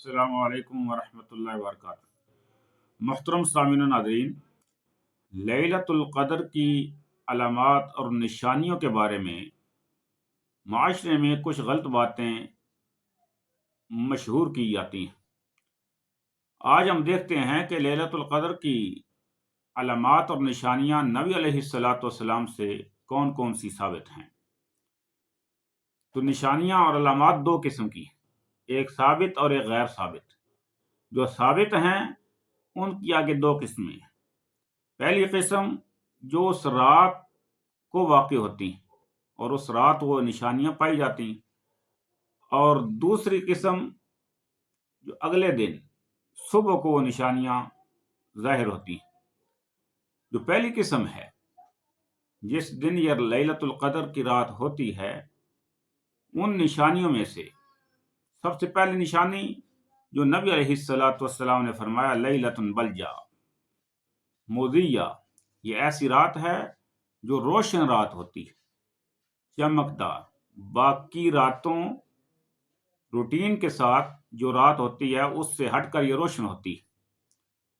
السلام علیکم ورحمۃ اللہ وبرکاتہ۔ محترم سامعین و ناظرین، لیلۃ القدر کی علامات اور نشانیوں کے بارے میں معاشرے میں کچھ غلط باتیں مشہور کی جاتی ہیں۔ آج ہم دیکھتے ہیں کہ لیلۃ القدر کی علامات اور نشانیاں نبی علیہ الصلاۃ والسلام سے کون کون سی ثابت ہیں۔ تو نشانیاں اور علامات دو قسم کی ہیں، ایک ثابت اور ایک غیر ثابت۔ جو ثابت ہیں ان کی آگے دو قسمیں ہیں۔ پہلی قسم جو اس رات کو واقع ہوتی ہیں اور اس رات وہ نشانیاں پائی جاتی ہیں، اور دوسری قسم جو اگلے دن صبح کو وہ نشانیاں ظاہر ہوتی ہیں۔ جو پہلی قسم ہے، جس دن یہ لیلۃ القدر کی رات ہوتی ہے، ان نشانیوں میں سے سب سے پہلی نشانی جو نبی علیہ الصلاۃ والسلام نے فرمایا، لیلۃ بلجا مضیہ، یہ ایسی رات ہے جو روشن رات ہوتی ہے، چمکدار۔ باقی راتوں روٹین کے ساتھ جو رات ہوتی ہے اس سے ہٹ کر یہ روشن ہوتی ہے۔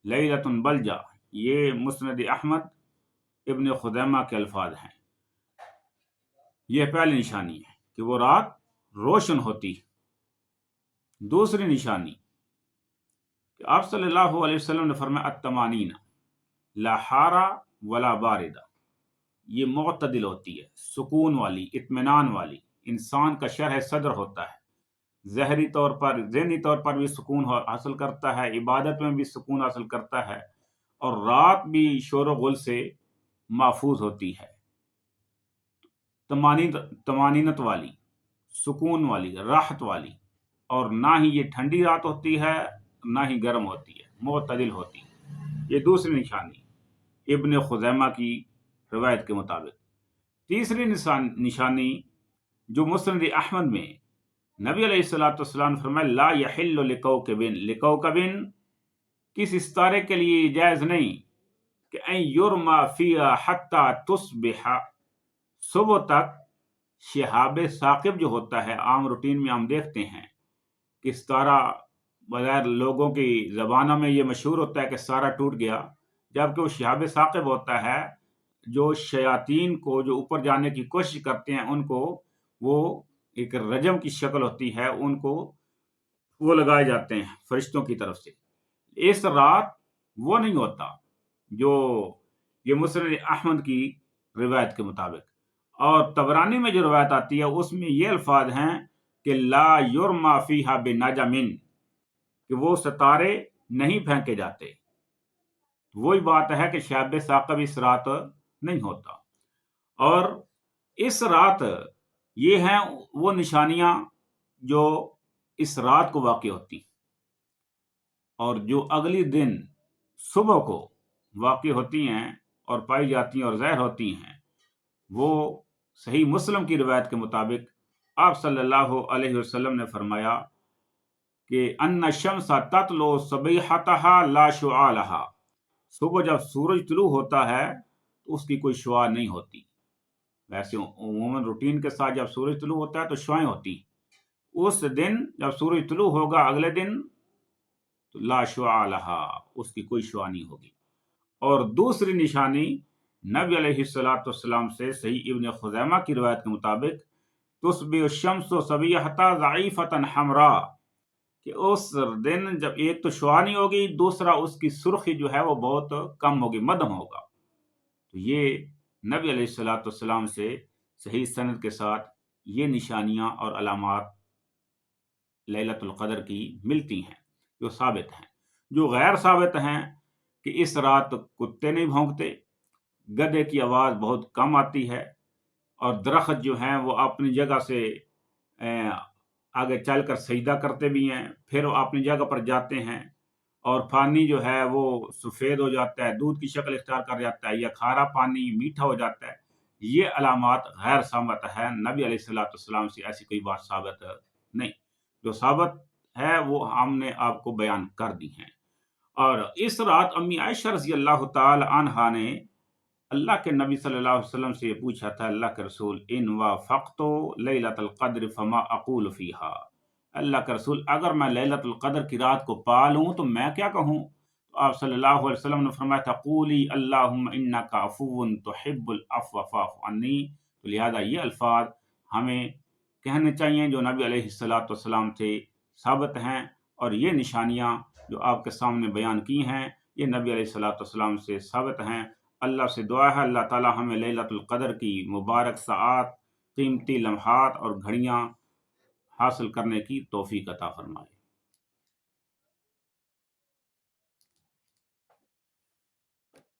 لیلۃ بلجا، یہ مسند احمد ابن خزیمہ کے الفاظ ہیں۔ یہ پہلی نشانی ہے کہ وہ رات روشن ہوتی ہے۔ دوسری نشانی کہ آپ صلی اللہ علیہ وسلم نے فرمایا، التمانین لا حارہ ولا باردہ، یہ معتدل ہوتی ہے، سکون والی، اطمینان والی۔ انسان کا شرح صدر ہوتا ہے، ذہنی طور پر بھی سکون حاصل کرتا ہے، عبادت میں بھی سکون حاصل کرتا ہے، اور رات بھی شور و غل سے محفوظ ہوتی ہے۔ طمانینت والی، سکون والی، راحت والی، اور نہ ہی یہ ٹھنڈی رات ہوتی ہے نہ ہی گرم ہوتی ہے، معتدل ہوتی ہے۔ یہ دوسری نشانی ابن خزیمہ کی روایت کے مطابق۔ تیسری نشانی جو مسند احمد میں نبی علیہ الصلوۃ والسلام نے فرمایا، لا یحل لکوکب، کس ستارے کے لیے جائز نہیں کہ ان یرما فیہا حتی تصبح، صبح تک شہاب ثاقب جو ہوتا ہے، عام روٹین میں ہم دیکھتے ہیں کہ ستارہ بغیر لوگوں کی زبانوں میں یہ مشہور ہوتا ہے کہ ستارہ ٹوٹ گیا، جبکہ وہ شہاب ثاقب ہوتا ہے جو شیاطین کو جو اوپر جانے کی کوشش کرتے ہیں، ان کو وہ ایک رجم کی شکل ہوتی ہے، ان کو وہ لگائے جاتے ہیں فرشتوں کی طرف سے۔ اس رات وہ نہیں ہوتا جو یہ مسند احمد کی روایت کے مطابق۔ اور طبرانی میں جو روایت آتی ہے اس میں یہ الفاظ ہیں کہ لا یرما فیہا بنجم، کہ وہ ستارے نہیں پھینکے جاتے۔ وہی بات ہے کہ شہاب ثاقب اس رات نہیں ہوتا۔ اور اس رات یہ ہیں وہ نشانیاں جو اس رات کو واقع ہوتی، اور جو اگلی دن صبح کو واقع ہوتی ہیں اور پائی جاتی ہیں اور ظاہر ہوتی ہیں، وہ صحیح مسلم کی روایت کے مطابق آپ صلی اللہ علیہ وسلم نے فرمایا کہ ان الشمس تطلع صبیحتها لا شعاع لها، صبح جب سورج طلوع ہوتا ہے تو اس کی کوئی شعاع نہیں ہوتی۔ ویسے عموماً روٹین کے ساتھ جب سورج طلوع ہوتا ہے تو شعائیں ہوتی، اس دن جب سورج طلوع ہوگا اگلے دن تو لا شعاع لها، اس کی کوئی شعاع نہیں ہوگی۔ اور دوسری نشانی نبی علیہ الصلوۃ والسلام سے صحیح ابن خزیمہ کی روایت کے مطابق، تصبح الشمس صبیحۃ ضعیفۃ حمراء، کہ اس دن جب ایک تو شعاع نہیں ہوگی، دوسرا اس کی سرخی جو ہے وہ بہت کم ہوگی، مدھم ہوگا۔ تو یہ نبی علیہ الصلوۃ والسلام سے صحیح سند کے ساتھ یہ نشانیاں اور علامات لیلۃ القدر کی ملتی ہیں جو ثابت ہیں۔ جو غیر ثابت ہیں کہ اس رات کتے نہیں بھونکتے، گدھے کی آواز بہت کم آتی ہے، اور درخت جو ہیں وہ اپنی جگہ سے آگے چل کر سجدہ کرتے بھی ہیں، پھر وہ اپنی جگہ پر جاتے ہیں، اور پانی جو ہے وہ سفید ہو جاتا ہے، دودھ کی شکل اختیار کر جاتا ہے، یا کھارا پانی میٹھا ہو جاتا ہے۔ یہ علامات غیر ثابت ہے، نبی علیہ الصلوۃ والسلام سے ایسی کوئی بات ثابت نہیں۔ جو ثابت ہے وہ ہم نے آپ کو بیان کر دی ہیں۔ اور اس رات امی عائشہ رضی اللہ تعالی عنہا نے اللہ کے نبی صلی اللہ علیہ وسلم سے یہ پوچھا تھا، اللہ کے رسول، ان وافقت لیلۃ القدر فما اقول فیہا، اللہ کے رسول اگر میں لیلۃ القدر کی رات کو پا لوں تو میں کیا کہوں؟ تو آپ صلی اللہ علیہ وسلم نے فرمایا تھا قولی اللہم انک عفو تحب العفو فاعف عنی۔ تو لہذا یہ الفاظ ہمیں کہنے چاہیے جو نبی علیہ الصلوۃ والسلام سے ثابت ہیں، اور یہ نشانیاں جو آپ کے سامنے بیان کی ہیں یہ نبی علیہ الصلوۃ والسلام سے ثابت ہیں۔ اللہ سے دعا ہے اللہ تعالی ہمیں لیلۃ القدر کی مبارک ساعات، قیمتی لمحات اور گھڑیاں حاصل کرنے کی توفیق عطا فرمائے۔